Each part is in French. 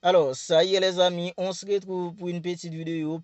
Alors, ça y est les amis, on se retrouve pour une petite vidéo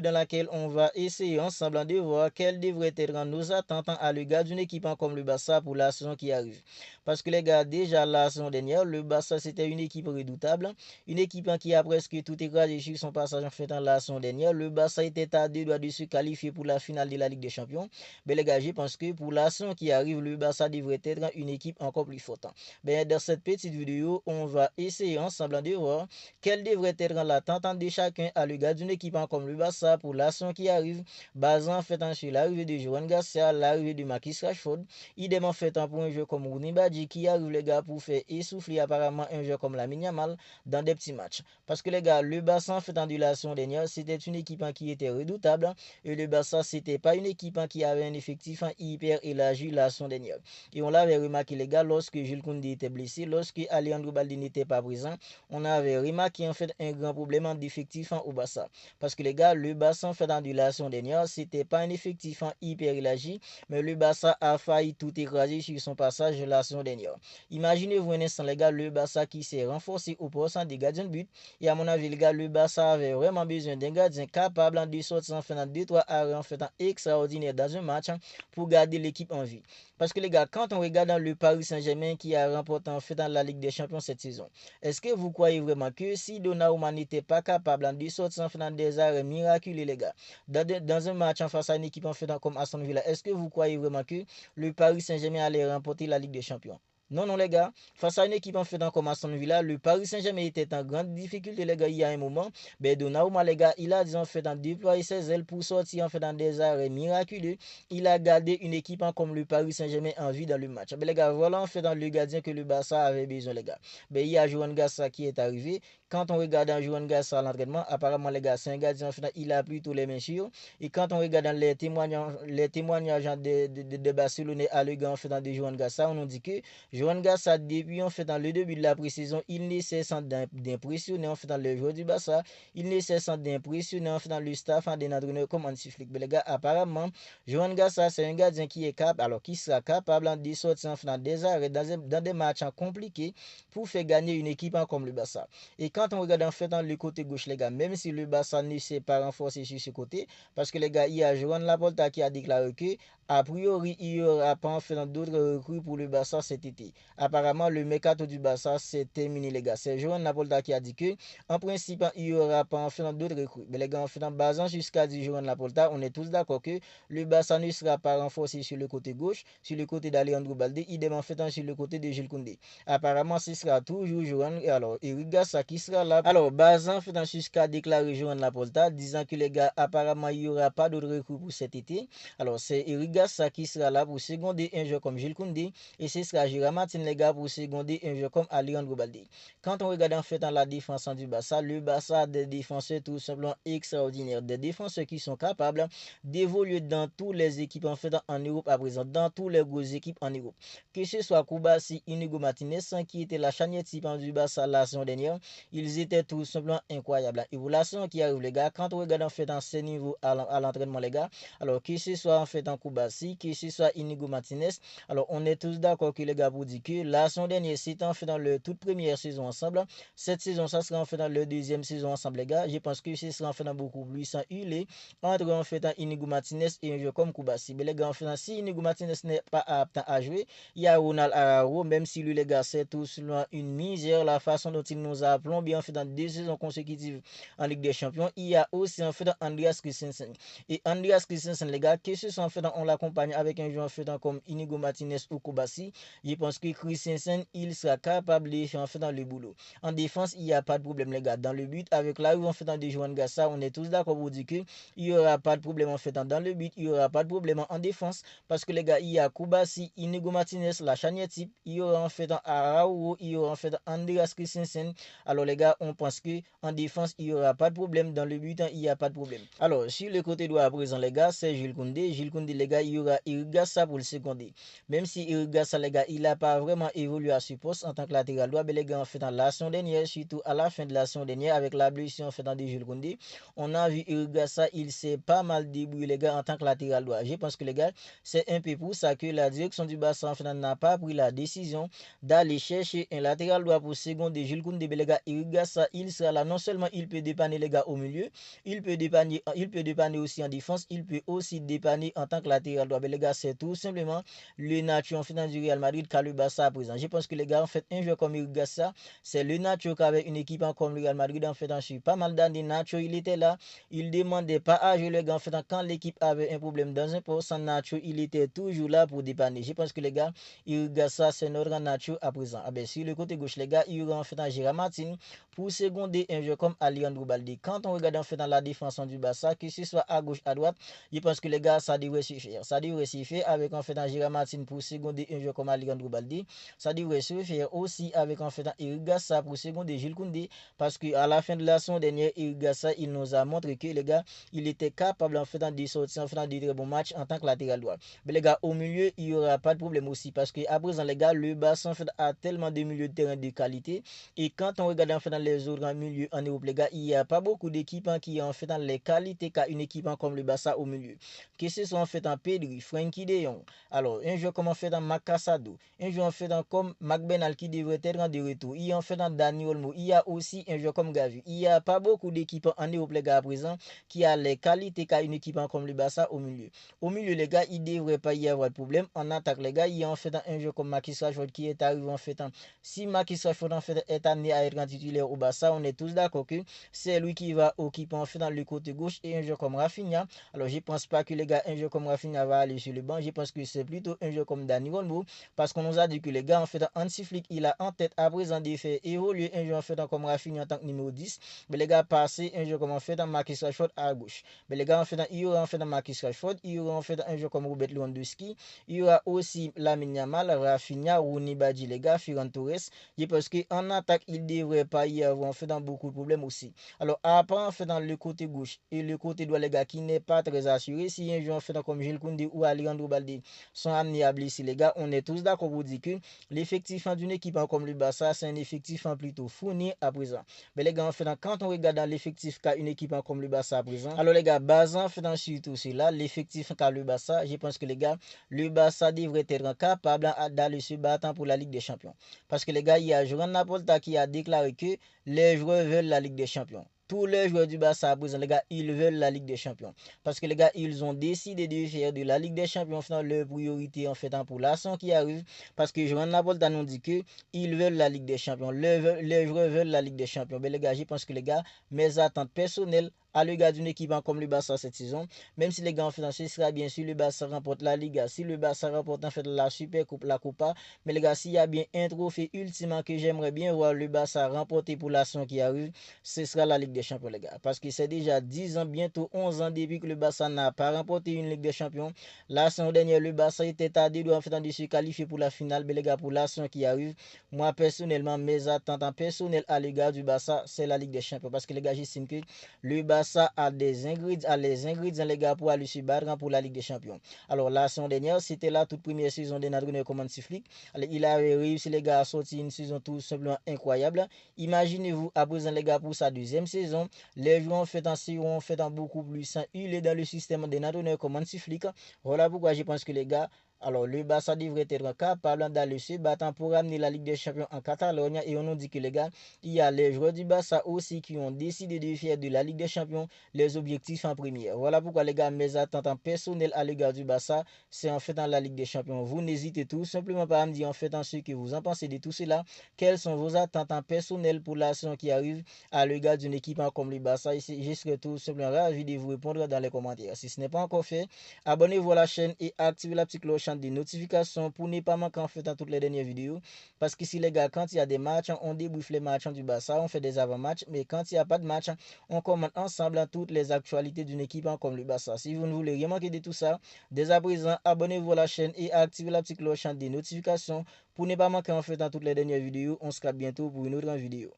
dans laquelle on va essayer ensemble de voir quelles devraient être nos attentes à l'égard d'une équipe comme le Barça pour la saison qui arrive. Parce que les gars, déjà la saison dernière, le Barça c'était une équipe redoutable, une équipe qui a presque tout écrasé sur son passage en fait en la saison dernière. Le Barça était à deux doigts de se qualifier pour la finale de la Ligue des Champions. Mais les gars, je pense que pour la saison qui arrive, le Barça devrait être une équipe encore plus forte. Ben, dans cette petite vidéo, on va essayer ensemble de voir quelle devrait être l'attente de chacun à l'égard d'une équipe comme le Barça pour la saison qui arrive, basant en fait sur l'arrivée de Joan Garcia, l'arrivée de Marcus Rashford, idem en fait pour un jeu comme Rooney Badji qui arrive les gars pour faire essouffler apparemment un jeu comme Lamine Yamal dans des petits matchs. Parce que les gars, le Barça en fait en la saison dernière, c'était une équipe qui était redoutable et le Barça c'était pas une équipe qui avait un effectif hyper élargi la saison dernière. Et on l'avait remarqué les gars lorsque Jules Koundé était blessé, lorsque Alejandro Balde n'était pas présent, on avait remarqué en fait un grand problème d'effectif au Barça. Parce que les gars, le Barça en fait en la saison dernière, c'était pas un effectif hyper élargi, mais le Barça a failli tout écraser sur son passage la saison dernière. Imaginez-vous un instant les gars, le Barça qui s'est renforcé au poste des gardiens de but. Et à mon avis les gars, le Barça avait vraiment besoin d'un gardien capable de sortir en fait en 2-3 arrêts en fait extraordinaire dans un match pour garder l'équipe en vie. Parce que les gars, quand on regarde dans le Paris Saint-Germain qui a remporté en fait dans la Ligue des Champions cette saison, est-ce que vous croyez vraiment que si Donnarumma n'était pas capable de sortir en faisant des arrêts miraculeux, les gars, dans un match en face à une équipe en faisant comme Aston Villa, est-ce que vous croyez vraiment que le Paris Saint-Germain allait remporter la Ligue des Champions? Non, non, les gars. Face à une équipe en faisant comme Aston Villa, le Paris Saint-Germain était en grande difficulté, les gars, il y a un moment. Mais Donnarumma, les gars, il a, disons, fait déployer ses ailes pour sortir en faisant des arrêts miraculeux. Il a gardé une équipe comme le Paris Saint-Germain en vie dans le match. Mais les gars, voilà en fait le gardien que le Barça avait besoin, les gars. Ben, il y a Joan Gassa qui est arrivé. Quand on regarde Joan Gassa à l'entraînement, apparemment, les gars, c'est un gardien, en fait, il a plutôt les mains sur. Et quand on regarde les témoignages de Barcelone à l'égard en fait, de Joan Gassa, on nous dit que Joan Gassa, depuis en fait, dans le début de la pré-saison, il ne cesse d'impressionner en fait, dans le joueur du Barça. Il ne cesse d'impressionner en fait, dans le staff des entraîneurs comme Hansi Flick. Mais les gars, apparemment, Joan Gassa, c'est un gardien qui est capable, alors qui sera capable de sortir en fait, dans des arrêts, dans des matchs compliqués pour faire gagner une équipe comme le Barça. Et quand on regarde en fait dans le côté gauche, les gars, même si le Barça ne s'est pas renforcé sur ce côté, parce que les gars, il y a Joan Laporta qui a déclaré que, a priori, il n'y aura pas en fait d'autres recrues pour le Barça cet été. Apparemment, le mercato du Barça s'est terminé, les gars. C'est Joan Laporta qui a dit que, en principe, il n'y aura pas en fait d'autres recrues. Mais les gars, en fait, en basant jusqu'à dit Joan Laporta, on est tous d'accord que le Barça ne sera pas renforcé sur le côté gauche, sur le côté d'Alejandro Balde, idem en fait sur le côté de Jules Koundé. Apparemment, ce sera toujours Joan et alors Eric Gassa qui sera là. Alors, basant fait sur ce qu'a déclaré Joan Laporta, disant que les gars, apparemment, il n'y aura pas d'autres recrues pour cet été. Alors, c'est Eric Gassa qui sera là pour seconder un joueur comme Jules Koundé et ce sera Gérard Martin, les gars, pour seconder un joueur comme Alejandro Balde. Quand on regarde en fait dans la défense du Barça, le Barça a des défenseurs tout simplement extraordinaires, des défenseurs qui sont capables d'évoluer dans toutes les équipes en fait en Europe à présent, dans toutes les grosses équipes en Europe. Que ce soit Koubassi, Inigo Martinez, qui était la charnière type du Barça la saison dernière, ils étaient tout simplement incroyables. Et pour la saison qui arrive, les gars, quand on regarde en fait en ce niveau à l'entraînement, les gars, alors que ce soit en fait en Koubassi, que ce soit Inigo Martinez, alors on est tous d'accord que les gars vous dit que la saison dernière, c'était en fait dans leur toute première saison ensemble. Cette saison, ça sera en fait dans leur deuxième saison ensemble, les gars. Je pense que ce sera en fait dans beaucoup plus sans huiler entre en fait Inigo Martinez et un joueur comme Koubassi. Mais les gars, en fait, si Inigo Martinez n'est pas apte à jouer, il y a Ronald Araujo, même si lui, les gars, c'est tout seulement une misère, la façon dont il nous a plombé en fait dans deux saisons consécutives en Ligue des Champions. Il y a aussi en fait Andreas Christensen. Et Andreas Christensen, les gars, que ce soit en fait on l'accompagne avec un joueur en fait comme Inigo Martinez ou Koubassi, je pense que Christensen, il sera capable de faire en fait dans le boulot. En défense, il n'y a pas de problème, les gars. Dans le but, avec l'arrivée en fait de Joan Gassa, on est tous d'accord pour dire que il n'y aura pas de problème en fait dans le but, il n'y aura pas de problème en défense, parce que les gars, il y a Koubassi, Inigo Martinez, la charnière type, il y aura en fait Araujo, il y aura en fait Andreas Christensen. Alors les gars, on pense que en défense, il n'y aura pas de problème, dans le but, il n'y a pas de problème. Alors, sur le côté droit à présent, les gars, c'est Jules Koundé. Jules Koundé, les gars, gars, il y aura Eric Garça pour le seconder. Même si Eric Garça, les gars, il n'a pas vraiment évolué à ce poste en tant que latéral droit, mais les gars, en fait, la saison dernière, surtout à la fin de la saison dernière, avec la blessure en fait de Jules Koundé, on a vu Eric Garça, il s'est pas mal débrouillé, les gars, en tant que latéral droit. Je pense que les gars, c'est un peu pour ça que la direction du Barça en fait n'a pas pris la décision d'aller chercher un latéral droit pour seconder Jules Koundé. Les gars, Eric Garça, il sera là. Non seulement il peut dépanner les gars au milieu, il peut dépanner aussi en défense, il peut aussi dépanner en tant que latéral droit. Mais les gars, c'est tout simplement le nature en fait du Real Madrid qu'a le Barça à présent. Je pense que les gars, en fait, un joueur comme Eric Garça, c'est le nature qu'avait une équipe comme le Real Madrid en fait sur pas mal d'années. Nacho, il était là, il demandait pas à jouer les gars en fait quand l'équipe avait un problème dans un poste. Nacho, il était toujours là pour dépanner. Je pense que les gars, Eric Garça, c'est notre Nacho à présent. Ah ben, sur le côté gauche, les gars, il y aura en fait Gérard Martin pour seconder un joueur comme Alejandro Balde. Quand on regarde en fait dans la défense du Barça, que ce soit à gauche, à droite, je pense que les gars, ça devrait suffire. Ça devrait suffire avec en fait Gérard Martin pour seconder un joueur comme Alejandro Balde. Ça devrait suffire aussi avec en fait Eric Garça pour seconder Jules Koundé. Parce qu'à la fin de la saison dernière, Eric Garça, il nous a montré que les gars, il était capable en fait de sortir en fait de très bons matchs en tant que latéral droit. Mais les gars, au milieu, il n'y aura pas de problème aussi. Parce qu'à présent, les gars, le Barça en fait a tellement de milieux de terrain de qualité. Et quand on regarde en fait dans les autres milieux en Europe, les gars, il n'y a pas beaucoup d'équipes qui ont en fait dans les qualités qu'a une équipe comme le Barça au milieu. Que ce soit en fait en Pedri, Frenkie de Jong, alors un joueur comme en fait en Macassado, un joueur en fait comme McBenal qui devrait être de retour, il y a en fait dans Dani Olmo, il y a aussi un joueur comme Gavi. Il n'y a pas beaucoup d'équipes en Europe, les gars, à présent, qui a les qualités qu'a une équipe comme le Barça au milieu. Au milieu, les gars, il ne devrait pas y avoir de problème. En attaque, les gars, il y a en fait un joueur comme Marcus Rashford qui est arrivé en fait. Si Marcus Rashford en fait est amené à être titulaire au Barça, on est tous d'accord que c'est lui qui va occuper en fait dans le côté gauche et un joueur comme Rafinha. Alors je pense pas que les gars, un joueur comme Rafinha va aller sur le banc. Je pense que c'est plutôt un joueur comme Dani Olmo parce qu'on nous a dit que les gars en fait Hansi Flick il a en tête à présent de faire évoluer un joueur en fait comme Rafinha en tant que numéro 10. Mais les gars passer un joueur comme en fait Marcus Rashford à gauche. Mais les gars en fait il y aura en fait Marcus Rashford, il y aura en fait un joueur comme Robert Lewandowski, il y aura aussi Lamine Yamal, Rafinha, Rooney Badji les gars, Ferran Torres. Je pense qu'en attaque il devrait pas y avoir en fait beaucoup de problèmes aussi. Alors après en fait dans le côté gauche et le côté droit les gars qui n'est pas très assuré, si un joueur en fait comme Jules Koundé ou Alejandro Balde sont amenés à blesser les gars, on est tous d'accord pour dire que l'effectif d'une équipe comme le Barça c'est un effectif plutôt fourni à présent. Mais les gars en fait quand on regarde dans l'effectif qu'a une équipe comme le Barça à présent, alors les gars basant en fait surtout cela l'effectif qu'a le Barça, je pense que les gars le Barça devrait être capable d'aller se battre pour la Ligue des Champions. Parce que les gars, il y a Joan Laporta qui a déclaré que les joueurs veulent la Ligue des Champions. Tous les joueurs du Barça à présent, les gars, ils veulent la Ligue des Champions. Parce que les gars, ils ont décidé de faire de la Ligue des Champions leur priorité en fait pour la saison qui arrive. Parce que Joan Laporta nous dit que ils veulent la Ligue des Champions. Les joueurs veulent la Ligue des Champions. Mais les gars, je pense que les gars, mes attentes personnelles à l'égard d'une équipe comme le Barça cette saison, même si les gars en fait ce sera bien si le Barça remporte la Liga, si le Barça remporte en fait la Super Coupe, la Copa, mais les gars, s'il y a bien un trophée ultimement que j'aimerais bien voir le Barça remporter pour la saison qui arrive, ce sera la Ligue des Champions les gars, parce que c'est déjà 10 ans, bientôt 11 ans depuis que le Barça n'a pas remporté une Ligue des Champions. La saison dernière, le Barça était à deux doigts en fait de se qualifier pour la finale, mais les gars, pour la saison qui arrive, moi personnellement, mes attentes personnelles à l'égard du Barça, c'est la Ligue des Champions, parce que les gars, j'estime que le Barça a les ingrédients les gars pour aller se battre pour la Ligue des Champions. Alors la saison dernière, c'était la toute première saison de notre comme Hansi Flick. Il avait réussi les gars à sortir une saison tout simplement incroyable. Imaginez-vous à présent les gars pour sa deuxième saison, les joueurs ont fait en beaucoup plus. Il est dans le système de notre comme Hansi Flick. Voilà pourquoi je pense que les gars, alors le Barça devrait être capable d'aller se battre pour amener la Ligue des Champions en Catalogne. Et on nous dit que les gars, il y a les joueurs du Barça aussi qui ont décidé de faire de la Ligue des Champions les objectifs en première. Voilà pourquoi les gars, mes attentes personnelles à l'égard du Barça, c'est en fait dans la Ligue des Champions. Vous n'hésitez tout simplement pas à me dire en fait en ce que vous en pensez de tout cela. Quelles sont vos attentes personnelles pour la saison qui arrive à l'égard d'une équipe comme le Barça. Je serai tout simplement ravi de vous répondre dans les commentaires. Si ce n'est pas encore fait, abonnez-vous à la chaîne et activez la petite cloche des notifications pour ne pas manquer en fait dans toutes les dernières vidéos. Parce qu'ici les gars, quand il y a des matchs, on débriefe les matchs du Barça, on fait des avant-matchs, mais quand il n'y a pas de match, on commente ensemble toutes les actualités d'une équipe comme le Barça. Si vous ne voulez rien manquer de tout ça, dès à présent, abonnez-vous à la chaîne et activez la petite cloche des notifications pour ne pas manquer en fait dans toutes les dernières vidéos. On se capte bientôt pour une autre vidéo.